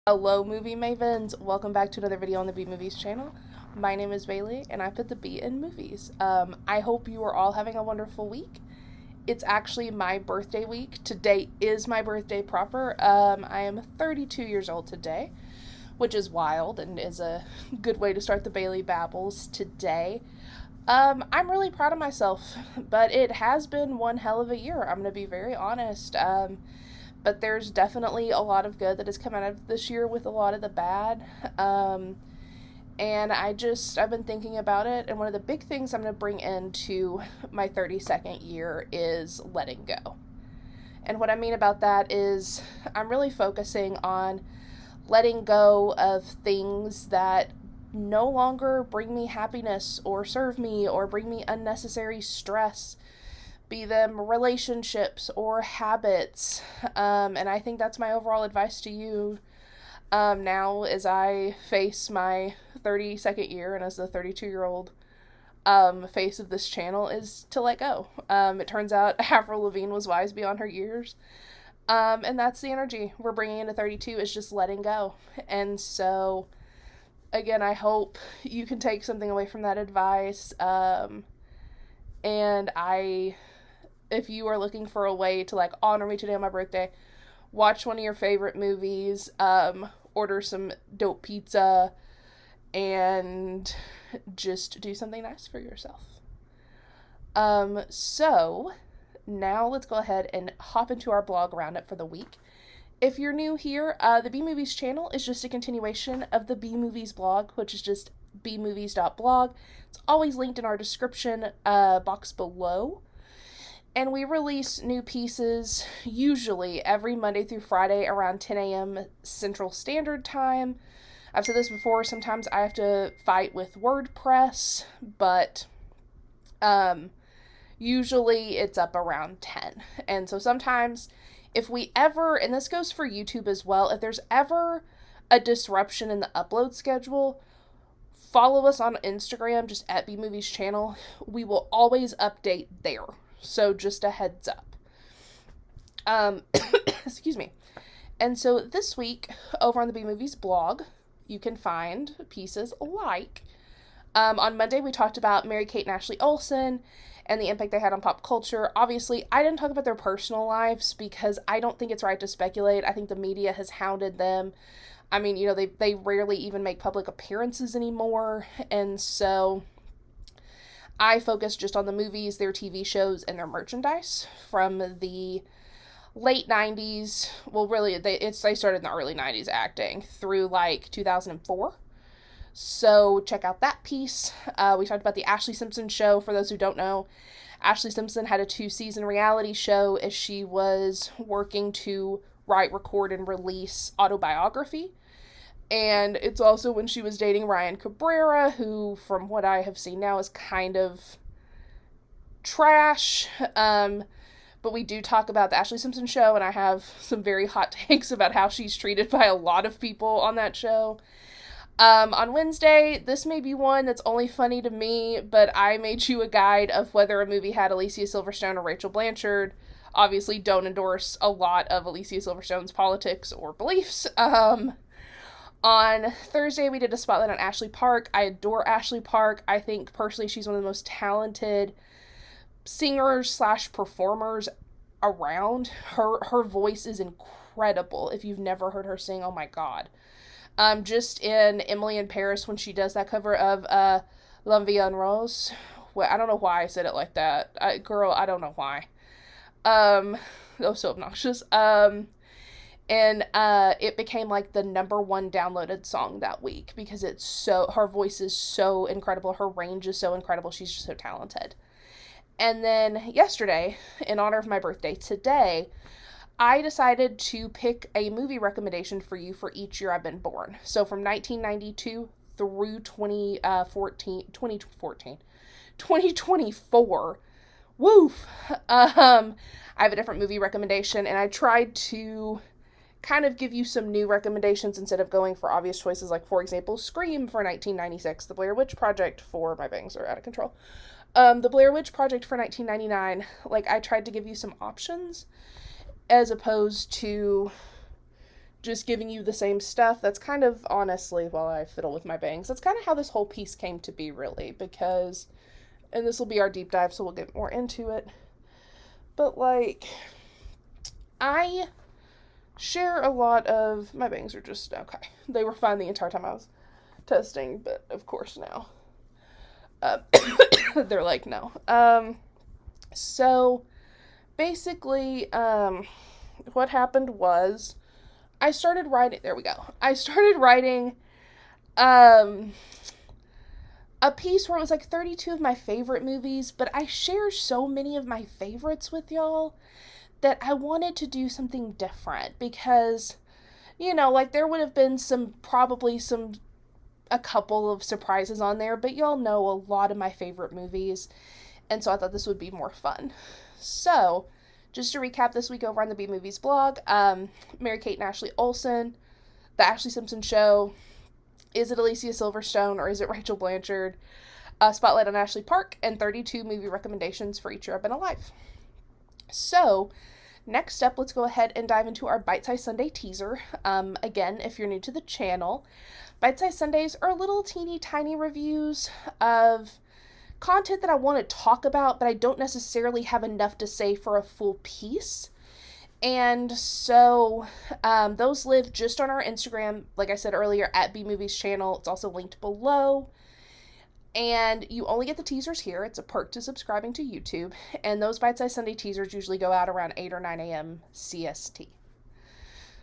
Hello Movie Mavens, welcome back to another video on the B Movies channel. My name is Bailey and I put the B in movies. I hope you are all having a wonderful week. It's actually my birthday week. Today is my birthday proper. I am 32 years old today, which is wild and is a good way to start the Bailey Babbles today. I'm really proud of myself, but it has been one hell of a year. I'm going to be very honest. But there's definitely a lot of good that has come out of this year with a lot of the bad. And I've been thinking about it, and one of the big things I'm going to bring into my 32nd year is letting go. And what I mean about that is I'm really focusing on letting go of things that no longer bring me happiness or serve me or bring me unnecessary stress, be them relationships or habits. And I think that's my overall advice to you now as I face my 32nd year and as the 32-year-old face of this channel is to let go. It turns out Avril Lavigne was wise beyond her years. And that's the energy we're bringing into 32 is just letting go. And so, again, I hope you can take something away from that advice. And if you are looking for a way to honor me today on my birthday, watch one of your favorite movies, order some dope pizza, and just do something nice for yourself. So now let's go ahead and hop into our blog roundup for the week. If you're new here, the B Movies channel is just a continuation of the B Movies blog, which is just bmovies.blog. It's always linked in our description box below. And we release new pieces usually every Monday through Friday around 10 a.m. Central Standard Time. I've said this before, sometimes I have to fight with WordPress, but usually it's up around 10. And so sometimes if we ever, and this goes for YouTube as well, if there's ever a disruption in the upload schedule, follow us on Instagram, just at bmovies channel. We will always update there. So just a heads up. Excuse me. And so this week, over on the B Movies blog, you can find pieces like, on Monday we talked about Mary-Kate and Ashley Olsen and the impact they had on pop culture. Obviously, I didn't talk about their personal lives because I don't think it's right to speculate. I think the media has hounded them. I mean, they rarely even make public appearances anymore. And so I focus just on the movies, their TV shows, and their merchandise from the late 90s. Well, really, they started in the early 90s acting through 2004. So check out that piece. We talked about the Ashley Simpson show. For those who don't know, Ashley Simpson had a 2-season reality show as she was working to write, record, and release autobiography. And it's also when she was dating Ryan Cabrera, who, from what I have seen now, is kind of trash. But we do talk about the Ashley Simpson show, and I have some very hot takes about how she's treated by a lot of people on that show. On Wednesday, this may be one that's only funny to me, but I made you a guide of whether a movie had Alicia Silverstone or Rachel Blanchard. Obviously, don't endorse a lot of Alicia Silverstone's politics or beliefs. On Thursday, we did a spotlight on Ashley Park. I adore Ashley Park. I think, personally, she's one of the most talented singers/performers around. Her voice is incredible. If you've never heard her sing, oh my god. Just in Emily in Paris, when she does that cover of L'Envie en Rose. Well, I don't know why I said it like that. I don't know why. That was so obnoxious. And it became the number one downloaded song that week because her voice is so incredible. Her range is so incredible. She's just so talented. And then yesterday, in honor of my birthday today, I decided to pick a movie recommendation for you for each year I've been born. So from 1992 through 2024. Woof! I have a different movie recommendation, and I tried to kind of give you some new recommendations instead of going for obvious choices for example, Scream for 1996, The Blair Witch Project for, my bangs are out of control, The Blair Witch Project for 1999. I tried to give you some options as opposed to just giving you the same stuff. That's kind of, honestly, while I fiddle with my bangs, that's kind of how this whole piece came to be, really, because, and this will be our deep dive, so we'll get more into it, but, like, I share a lot of, my bangs are just, okay, they were fine the entire time I was testing, but of course now, they're like, no. So, basically, what happened was, I started writing a piece where it was like 32 of my favorite movies, but I share so many of my favorites with y'all that I wanted to do something different because, you know, like there would have been a couple of surprises on there, but y'all know a lot of my favorite movies, and so I thought this would be more fun. So, just to recap this week over on the B Movies blog, Mary-Kate and Ashley Olsen, The Ashley Simpson Show, Is It Alicia Silverstone or Is It Rachel Blanchard, Spotlight on Ashley Park, and 32 movie recommendations for each year I've been alive. So, next up, let's go ahead and dive into our Bite Size Sunday teaser. Again, if you're new to the channel, Bite Size Sundays are little teeny tiny reviews of content that I want to talk about, but I don't necessarily have enough to say for a full piece. And so those live just on our Instagram, like I said earlier, at bmovies channel. It's also linked below. And you only get the teasers here. It's a perk to subscribing to YouTube. And those Bite Size Sunday teasers usually go out around 8 or 9 a.m. CST.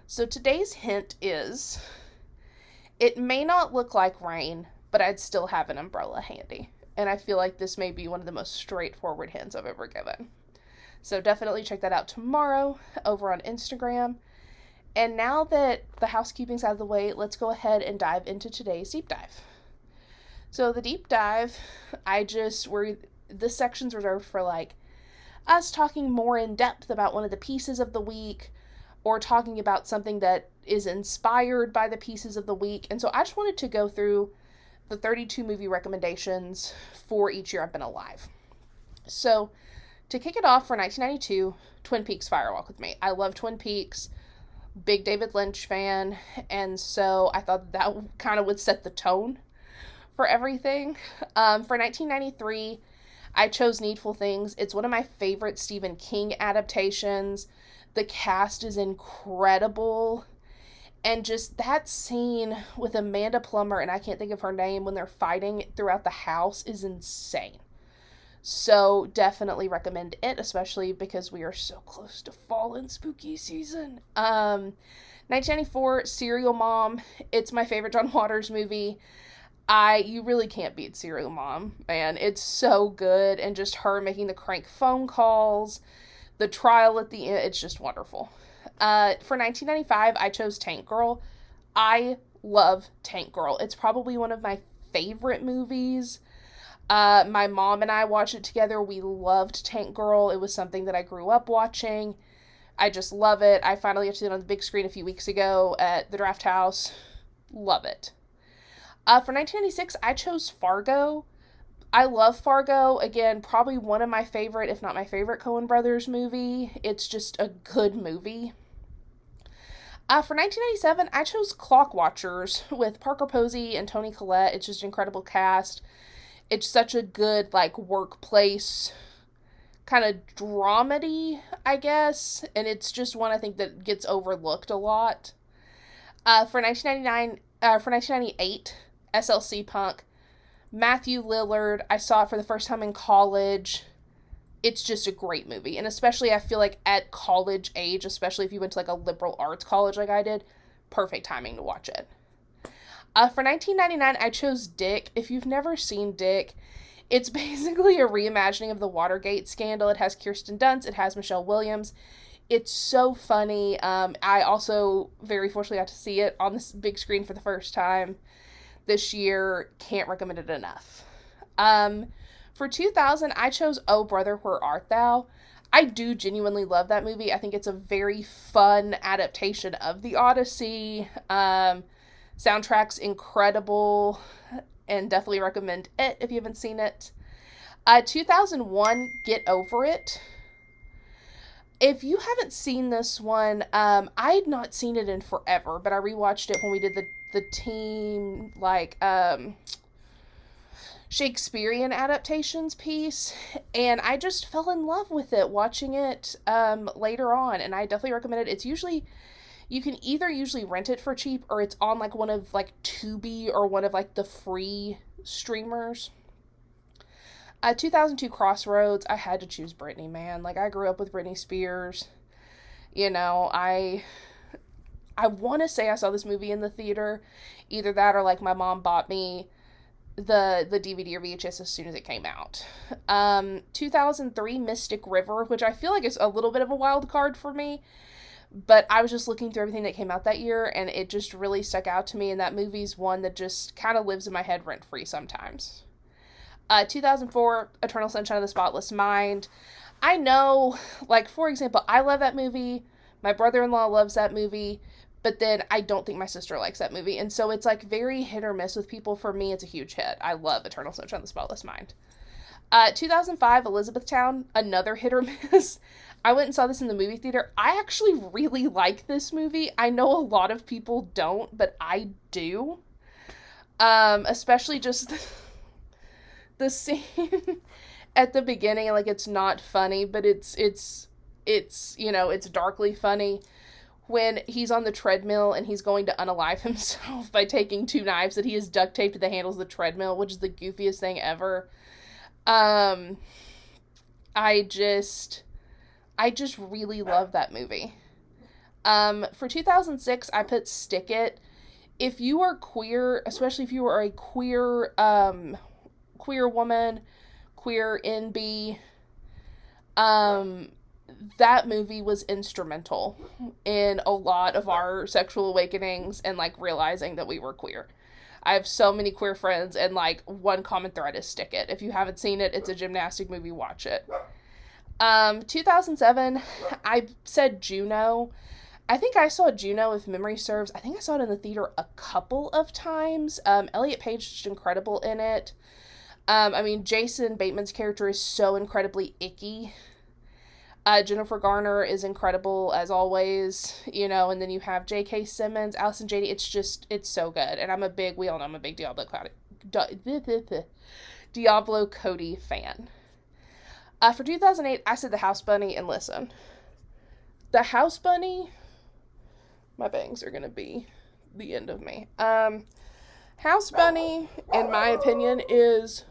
So today's hint is, it may not look like rain, but I'd still have an umbrella handy. And I feel like this may be one of the most straightforward hints I've ever given. So definitely check that out tomorrow over on Instagram. And now that the housekeeping's out of the way, let's go ahead and dive into today's deep dive. So the deep dive, this section's reserved for like us talking more in depth about one of the pieces of the week, or talking about something that is inspired by the pieces of the week. And so I just wanted to go through the 32 movie recommendations for each year I've been alive. So, to kick it off for 1992, Twin Peaks Fire Walk with Me. I love Twin Peaks, big David Lynch fan, and so I thought that kind of would set the tone for everything. For 1993, I chose Needful Things. It's one of my favorite Stephen King adaptations. The cast is incredible. And just that scene with Amanda Plummer, and I can't think of her name, when they're fighting throughout the house is insane. So definitely recommend it, especially because we are so close to fall and spooky season. 1994, Serial Mom. It's my favorite John Waters movie. You really can't beat Serial Mom, man. It's so good. And just her making the crank phone calls, the trial at the end, it's just wonderful. For 1995, I chose Tank Girl. I love Tank Girl. It's probably one of my favorite movies. My mom and I watched it together. We loved Tank Girl. It was something that I grew up watching. I just love it. I finally got to see it on the big screen a few weeks ago at the Draft House. Love it. For 1996, I chose Fargo. I love Fargo. Again, probably one of my favorite, if not my favorite, Coen Brothers movie. It's just a good movie. For 1997, I chose Clock Watchers with Parker Posey and Toni Collette. It's just an incredible cast. It's such a good, like, workplace kind of dramedy, I guess. And it's just one I think that gets overlooked a lot. For 1998, SLC Punk. Matthew Lillard. I saw it for the first time in college. It's just a great movie. And especially, I feel like at college age, especially if you went to like a liberal arts college like I did, perfect timing to watch it. For 1999, I chose Dick. If you've never seen Dick, it's basically a reimagining of the Watergate scandal. It has Kirsten Dunst. It has Michelle Williams. It's so funny. I also very fortunately got to see it on this big screen for the first time this year. Can't recommend it enough. For 2000, I chose Oh Brother, Where Art Thou? I do genuinely love that movie. I think it's a very fun adaptation of The Odyssey. Soundtrack's incredible, and definitely recommend it if you haven't seen it. 2001, Get Over It. If you haven't seen this one, I had not seen it in forever, but I rewatched it when we did the team, like, Shakespearean adaptations piece, and I just fell in love with it watching it later on, and I definitely recommend it. It's usually, you can either usually rent it for cheap, or it's on like one of like Tubi or one of like the free streamers. 2002 Crossroads, I had to choose Britney, man. Like, I grew up with Britney Spears. You know, I want to say I saw this movie in the theater. Either that or like my mom bought me the DVD or VHS as soon as it came out. 2003 Mystic River, which I feel like is a little bit of a wild card for me, but I was just looking through everything that came out that year, and it just really stuck out to me, and that movie's one that just kind of lives in my head rent-free sometimes. 2004 Eternal Sunshine of the Spotless Mind. I know, like, for example, I love that movie. My brother-in-law loves that movie. But then I don't think my sister likes that movie. And so it's like very hit or miss with people. For me, it's a huge hit. I love Eternal Sunshine of the Spotless Mind. 2005, Elizabethtown, another hit or miss. I went and saw this in the movie theater. I actually really like this movie. I know a lot of people don't, but I do. Especially just the scene at the beginning. Like, it's not funny, but it's you know, it's darkly funny. When he's on the treadmill and he's going to unalive himself by taking 2 knives that he has duct taped to the handles of the treadmill, which is the goofiest thing ever. I just really love that movie. For 2006, I put Stick It. If you are queer, especially if you are a queer woman, queer NB, that movie was instrumental in a lot of our sexual awakenings and, like, realizing that we were queer. I have so many queer friends, and, like, one common thread is Stick It. If you haven't seen it, it's a gymnastic movie, watch it. 2007, I said Juno. I think I saw Juno, if memory serves. I think I saw it in the theater a couple of times. Elliot Page is incredible in it. I mean, Jason Bateman's character is so incredibly icky. Jennifer Garner is incredible as always, you know, and then you have J.K. Simmons, Allison Janney. It's so good. And we all know I'm a big Diablo Cody fan. For 2008, I said The House Bunny, and listen, The House Bunny, my bangs are going to be the end of me. House Bunny, in my opinion, is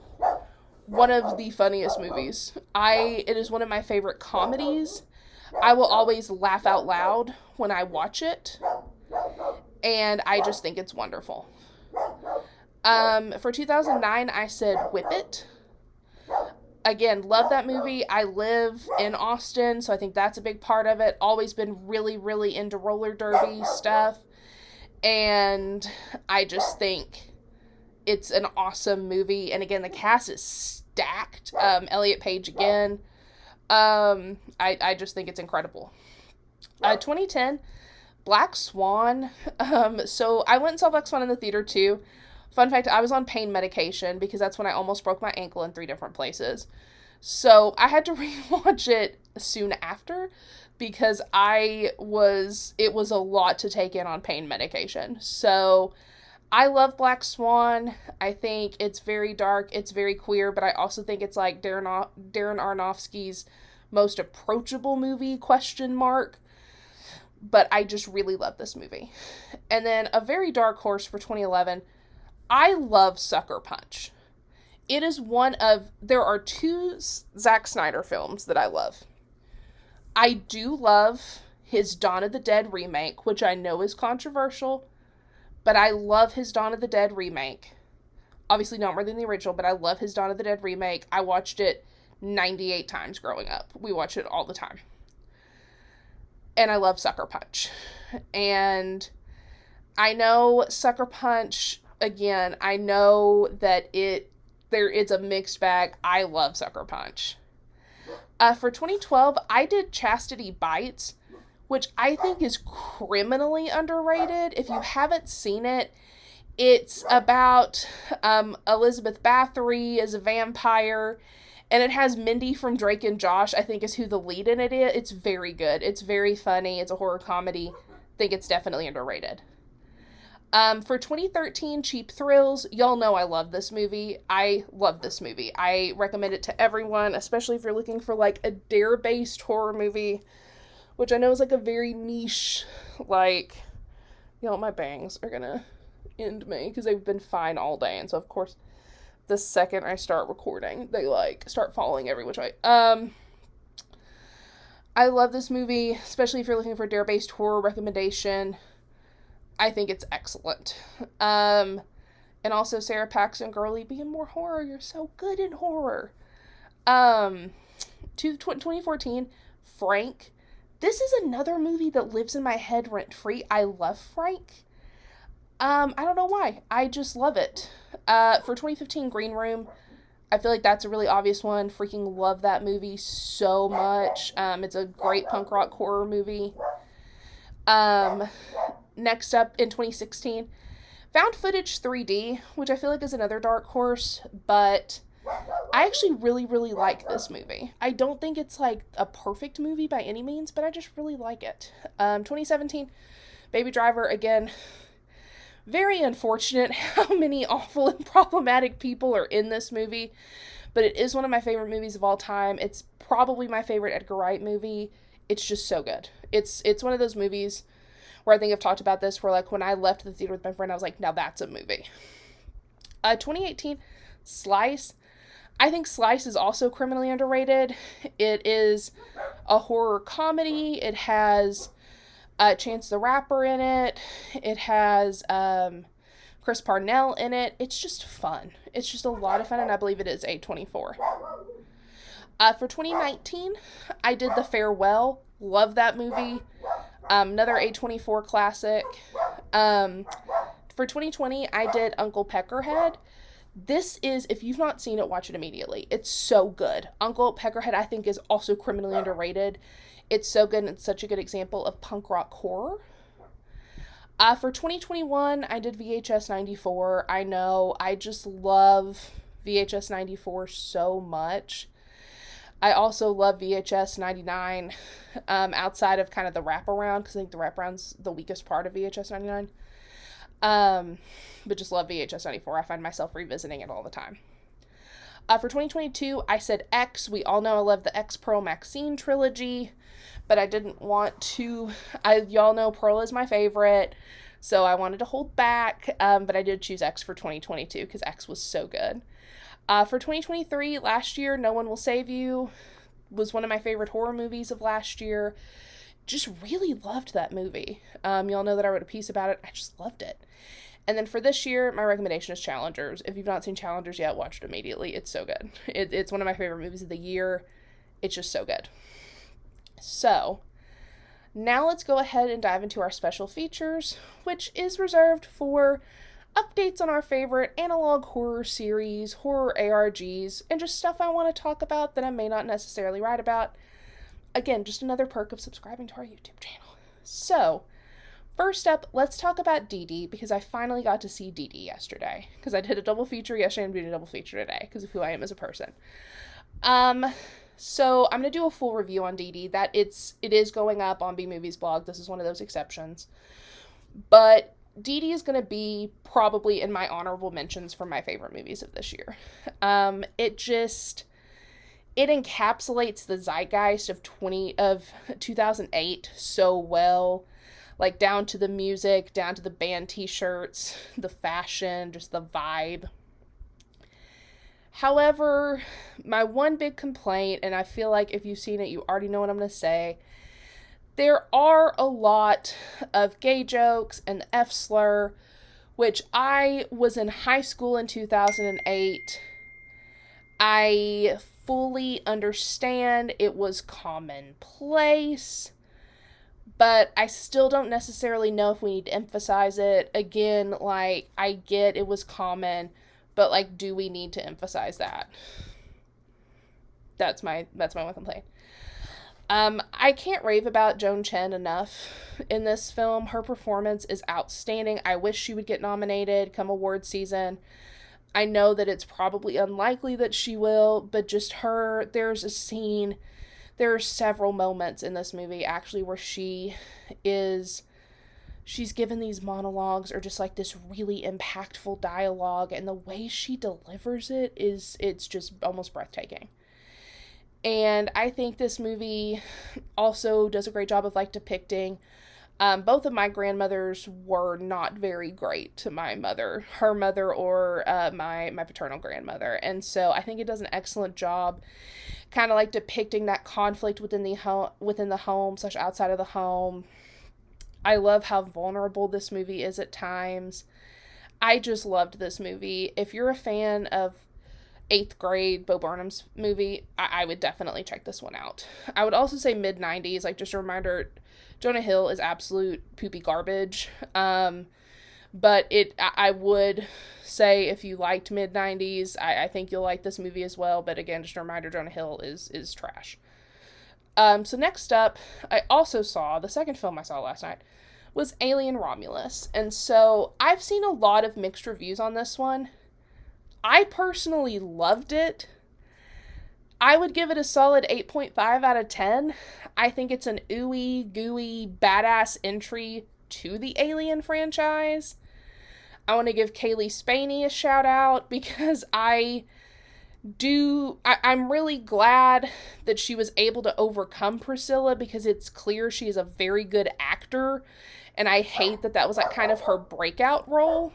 one of the funniest movies. It is one of my favorite comedies. I will always laugh out loud when I watch it, and I just think it's wonderful. For 2009, I said Whip It. Again, love that movie. I live in Austin, so I think that's a big part of it. Always been really, really into roller derby stuff, and I just think it's an awesome movie. And again, the cast is stacked. Elliot Page again. I just think it's incredible. 2010, Black Swan. So I went and saw Black Swan in the theater too. Fun fact, I was on pain medication because that's when I almost broke my ankle in 3 different places. So I had to rewatch it soon after because it was a lot to take in on pain medication. So I love Black Swan. I think it's very dark, it's very queer, but I also think it's like Darren Aronofsky's most approachable movie, ? But I just really love this movie. And then a very dark horse for 2011, I love Sucker Punch. It is there are 2 Zack Snyder films that I love. I do love his Dawn of the Dead remake, which I know is controversial, but I love his Dawn of the Dead remake. Obviously not more than the original, but I love his Dawn of the Dead remake. I watched it 98 times growing up. We watch it all the time. And I love Sucker Punch. And I know Sucker Punch, again, I know that it's a mixed bag. I love Sucker Punch. For 2012, I did Chastity Bites, which I think is criminally underrated. If you haven't seen it, it's about Elizabeth Bathory as a vampire, And it has Mindy from Drake and Josh, I think is who the lead in it is. It's very good. It's very funny. It's a horror comedy. I think it's definitely underrated. For 2013, Cheap Thrills, y'all know I love this movie. I love this movie. I recommend it to everyone, especially if you're looking for like a dare-based horror movie, which I know is like a very niche, like, y'all, my bangs are gonna end me because they've been fine all day. And so, of course, the second I start recording, they like start falling every which way. I love this movie, especially if you're looking for dare-based horror recommendation. I think it's excellent. And also Sarah Paxton, girly, be in more horror. You're so good in horror. 2014, Frank. This is another movie that lives in my head rent-free. I love Frank. I don't know why. I just love it. For 2015, Green Room. I feel like that's a really obvious one. Freaking love that movie so much. It's a great punk rock horror movie. Next up in 2016, Found Footage 3D, which I feel like is another dark horse, but I actually really, really like this movie. I don't think it's like a perfect movie by any means, but I just really like it. 2017, Baby Driver, again, very unfortunate how many awful and problematic people are in this movie, but it is one of my favorite movies of all time. It's probably my favorite Edgar Wright movie. It's just so good. It's one of those movies where I think I've talked about this, where like when I left the theater with my friend, I was like, now that's a movie. 2018, Slice. I think Slice is also criminally underrated. It is a horror comedy. It has Chance the Rapper in it. It has Chris Parnell in it. It's just fun. It's just a lot of fun, and I believe it is A24. For 2019, I did The Farewell. Love that movie. Another A24 classic. For 2020, I did Uncle Peckerhead. This is, if you've not seen it, watch it immediately. It's so good. Uncle Peckerhead, I think, is also criminally underrated. It's so good, and it's such a good example of punk rock horror. For 2021, I did VHS 94. I know, I just love VHS 94 so much. I also love VHS 99, outside of kind of the wraparound, because I think the wraparound's the weakest part of VHS 99. But just love VHS 94. I find myself revisiting it all the time. For 2022, I said X. We all know I love the X Pearl Maxine trilogy, but I didn't want to, y'all know Pearl is my favorite, so I wanted to hold back, but I did choose X for 2022, because X was so good. For 2023, last year, No One Will Save You was one of my favorite horror movies of last year. Just really loved that movie. Y'all know that I wrote a piece about it. I just loved it. And then for this year, my recommendation is Challengers. If you've not seen Challengers yet, watch it immediately. It's so good. It's one of my favorite movies of the year. It's just so good. So, now let's go ahead and dive into our special features, which is reserved for updates on our favorite analog horror series, horror ARGs, and just stuff I want to talk about that I may not necessarily write about. Again, just another perk of subscribing to our YouTube channel. So, first up, let's talk about Dìdi, because I finally got to see Dìdi yesterday, because I did a double feature yesterday and I'm doing a double feature today, because of who I am as a person. So I'm going to do a full review on Dìdi. It is going up on bmovies.blog. This is one of those exceptions. But Dìdi is going to be probably in my honorable mentions for my favorite movies of this year. It encapsulates the zeitgeist of 2008 so well, like down to the music, down to the band t-shirts, the fashion, just the vibe. However, my one big complaint, and I feel like if you've seen it, you already know what I'm going to say, there are a lot of gay jokes and the F-slur, which I was in high school in 2008. I fully understand it was commonplace, but I still don't necessarily know if we need to emphasize it. Again, like, I get it was common, but, like, do we need to emphasize that? That's my one complaint. I can't rave about Joan Chen enough in this film. Her performance is outstanding. I wish she would get nominated come award season. I know that it's probably unlikely that she will, but just her, there's a scene, there are several moments in this movie actually where she's given these monologues or just like this really impactful dialogue, and the way she delivers it's just almost breathtaking. And I think this movie also does a great job of like depicting, both of my grandmothers were not very great to my mother, her mother, or my paternal grandmother. And so I think it does an excellent job kind of like depicting that conflict within the home / outside of the home. I love how vulnerable this movie is at times. I just loved this movie. If you're a fan of 8th grade Bo Burnham's movie, I would definitely check this one out. I would also say mid-90s, like just a reminder, Jonah Hill is absolute poopy garbage. But I would say if you liked mid-90s, I think you'll like this movie as well. But again, just a reminder, Jonah Hill is trash. So next up, I also saw, the second film I saw last night was Alien Romulus. And so I've seen a lot of mixed reviews on this one. I personally loved it. I would give it a solid 8.5 out of 10. I think it's an ooey, gooey, badass entry to the Alien franchise. I want to give Kaylee Spaney a shout out because I'm really glad that she was able to overcome Priscilla, because it's clear she is a very good actor, and I hate that was like kind of her breakout role.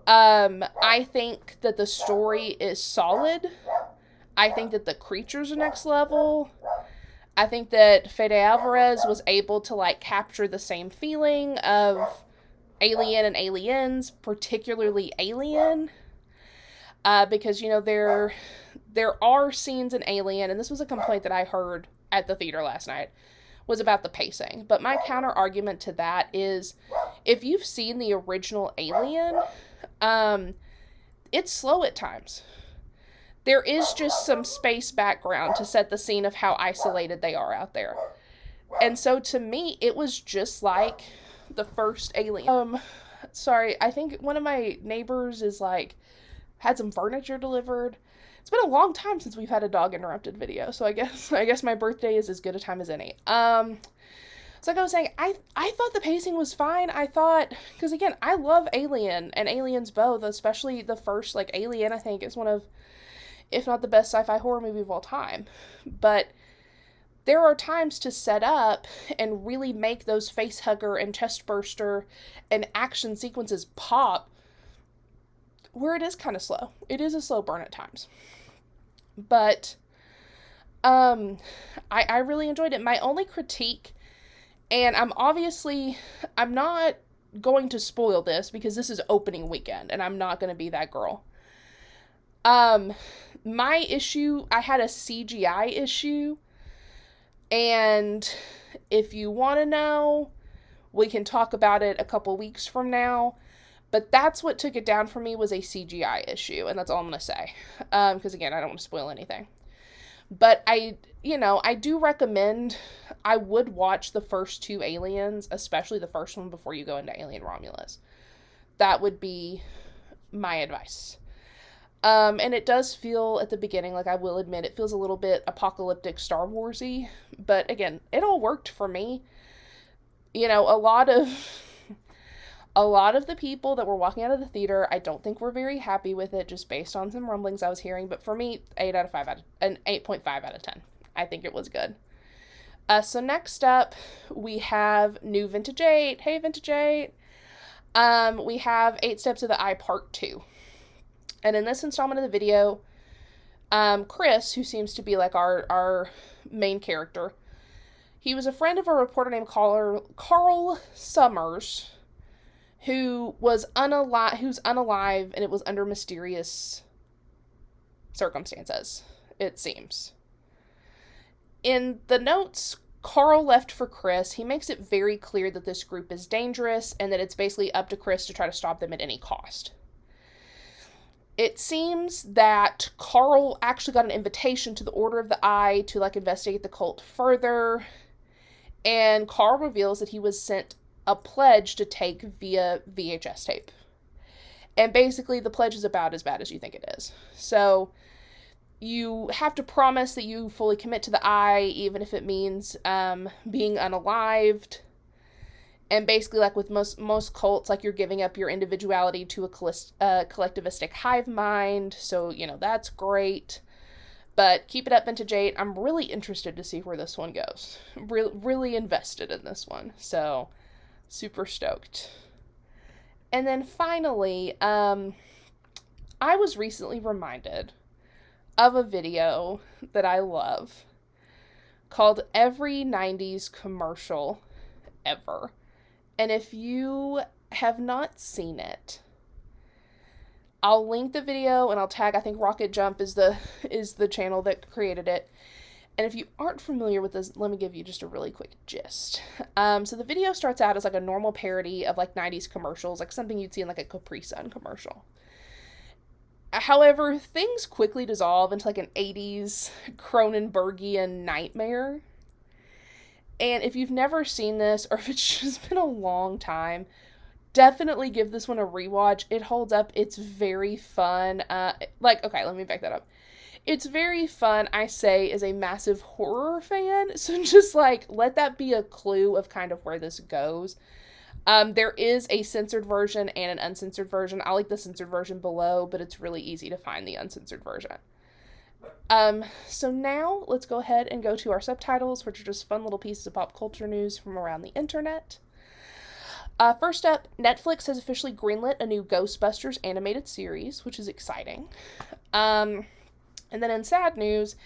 I think that the story is solid. I think that the creatures are next level. I think that Fede Alvarez was able to like capture the same feeling of Alien and Aliens, particularly Alien. Because, you know, there are scenes in Alien, and this was a complaint that I heard at the theater last night, was about the pacing. But my counter argument to that is, if you've seen the original Alien, it's slow at times. There is just some space background to set the scene of how isolated they are out there. And so to me, it was just like the first Alien. Sorry, I think one of my neighbors is like, had some furniture delivered. It's been a long time since we've had a dog interrupted video, so I guess my birthday is as good a time as any. So like I was saying, I thought the pacing was fine. I thought, because again, I love Alien and Aliens both, especially the first, like, Alien, I think is one of, if not the best sci-fi horror movie of all time. But there are times to set up and really make those face hugger and chest burster and action sequences pop, where it is kind of slow. It is a slow burn at times. But I really enjoyed it. My only critique, and I'm not going to spoil this because this is opening weekend and I'm not going to be that girl. My issue, I had a CGI issue, and if you want to know, we can talk about it a couple weeks from now. But that's what took it down for me, was a CGI issue, and that's all I'm going to say. Because again, I don't want to spoil anything. But I do recommend, I would watch the first two Aliens, especially the first one, before you go into Alien Romulus. That would be my advice. And it does feel at the beginning, like, I will admit, it feels a little bit apocalyptic Star Wars-y. But again, it all worked for me. You know, a lot of the people that were walking out of the theater, I don't think were very happy with it, just based on some rumblings I was hearing. But for me, 8.5 out of 10. I think it was good. So next up, we have new Vintage 8. Hey, Vintage 8. We have 8 Steps of the Eye Part 2. And in this installment of the video, Chris, who seems to be like our main character, he was a friend of a reporter named Carl Summers, who's unalive, and it was under mysterious circumstances, it seems. In the notes Carl left for Chris, he makes it very clear that this group is dangerous and that it's basically up to Chris to try to stop them at any cost. It seems that Carl actually got an invitation to the Order of the Eye to, like, investigate the cult further, and Carl reveals that he was sent a pledge to take via VHS tape. And basically, the pledge is about as bad as you think it is. So you have to promise that you fully commit to the eye, even if it means being unalived. And basically, like with most cults, like you're giving up your individuality to a collectivistic hive mind. So, that's great. But keep it up, Vintage 8. I'm really interested to see where this one goes. Really invested in this one. So, super stoked. And then finally, I was recently reminded of a video that I love called Every 90s Commercial Ever. And if you have not seen it, I'll link the video and I'll tag, I think Rocket Jump is the channel that created it. And if you aren't familiar with this, let me give you just a really quick gist. So the video starts out as like a normal parody of like 90s commercials, like something you'd see in like a Capri Sun commercial. However, things quickly dissolve into like an 80s Cronenbergian nightmare. And if you've never seen this, or if it's just been a long time, definitely give this one a rewatch. It holds up. It's very fun. Okay, let me back that up. It's very fun, I say, as a massive horror fan. So just let that be a clue of kind of where this goes. There is a censored version and an uncensored version. I like the censored version below, but it's really easy to find the uncensored version. So now let's go ahead and go to our subtitles, which are just fun little pieces of pop culture news from around the internet. First up, Netflix has officially greenlit a new Ghostbusters animated series, which is exciting. And then in sad news,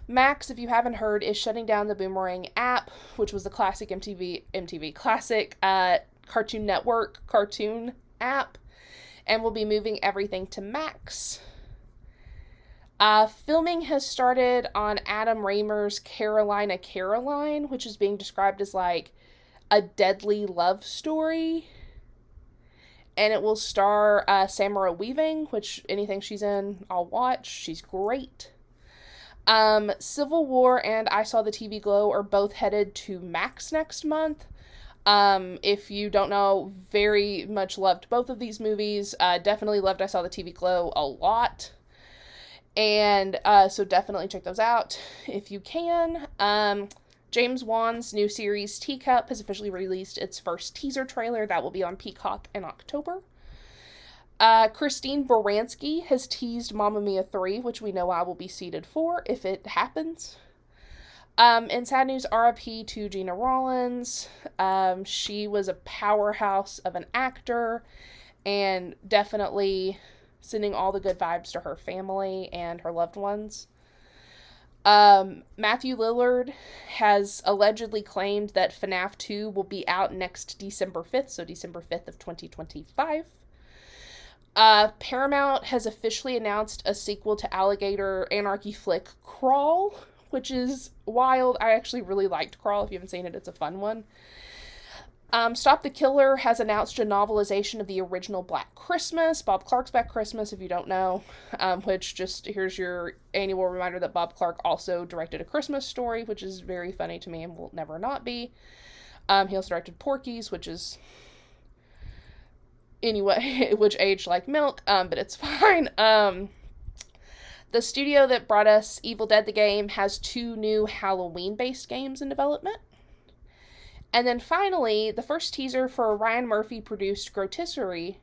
Max, if you haven't heard, is shutting down the Boomerang app, which was the classic MTV classic Cartoon Network cartoon app, and will be moving everything to Max. Filming has started on Adam Raymer's Carolina Caroline, which is being described as like a deadly love story. And it will star Samara Weaving, which anything she's in, I'll watch. She's great. Civil War and I Saw the TV Glow are both headed to Max next month. If you don't know, very much loved both of these movies. Definitely loved I Saw the TV Glow a lot. And so definitely check those out if you can. James Wan's new series, Teacup, has officially released its first teaser trailer. That will be on Peacock in October. Christine Baranski has teased Mamma Mia 3, which we know I will be seated for if it happens. In sad news, RIP to Gina Rollins. She was a powerhouse of an actor, and definitely sending all the good vibes to her family and her loved ones. Matthew Lillard has allegedly claimed that FNAF 2 will be out next December 5th, so December 5th of 2025. Paramount has officially announced a sequel to Alligator Anarchy flick Crawl, which is wild. I actually really liked Crawl. If you haven't seen it, it's a fun one. Stop the Killer has announced a novelization of the original Black Christmas, Bob Clark's Black Christmas, if you don't know, which just, here's your annual reminder that Bob Clark also directed A Christmas Story, which is very funny to me and will never not be. He also directed Porky's, which is, anyway, which aged like milk, but it's fine. The studio that brought us Evil Dead the game has 2 new Halloween-based games in development. And then finally, the first teaser for a Ryan Murphy-produced Grotisserie.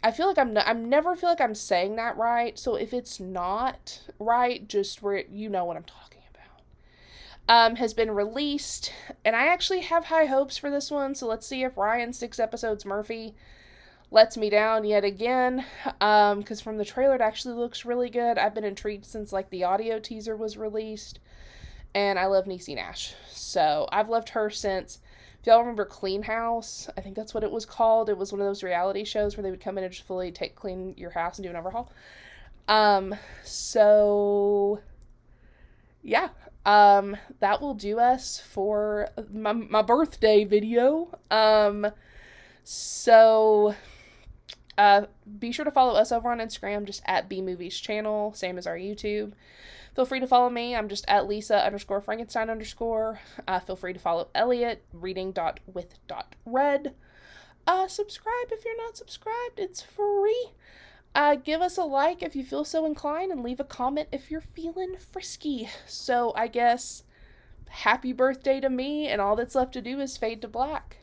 I feel like I never feel like I'm saying that right, so if it's not right, just where you know what I'm talking about. Has been released, and I actually have high hopes for this one, so let's see if Ryan's 6 episodes Murphy lets me down yet again, because from the trailer it actually looks really good. I've been intrigued since the audio teaser was released. And I love Niecy Nash. So I've loved her since, if y'all remember Clean House, I think that's what it was called. It was one of those reality shows where they would come in and just fully clean your house and do an overhaul. So yeah, that will do us for my birthday video. So be sure to follow us over on Instagram, just at bmovies channel, same as our YouTube. Feel free to follow me. I'm just at Lisa_Frankenstein_. Feel free to follow Elliot, reading.with.red. Subscribe if you're not subscribed. It's free. Give us a like if you feel so inclined, and leave a comment if you're feeling frisky. So I guess happy birthday to me, and all that's left to do is fade to black.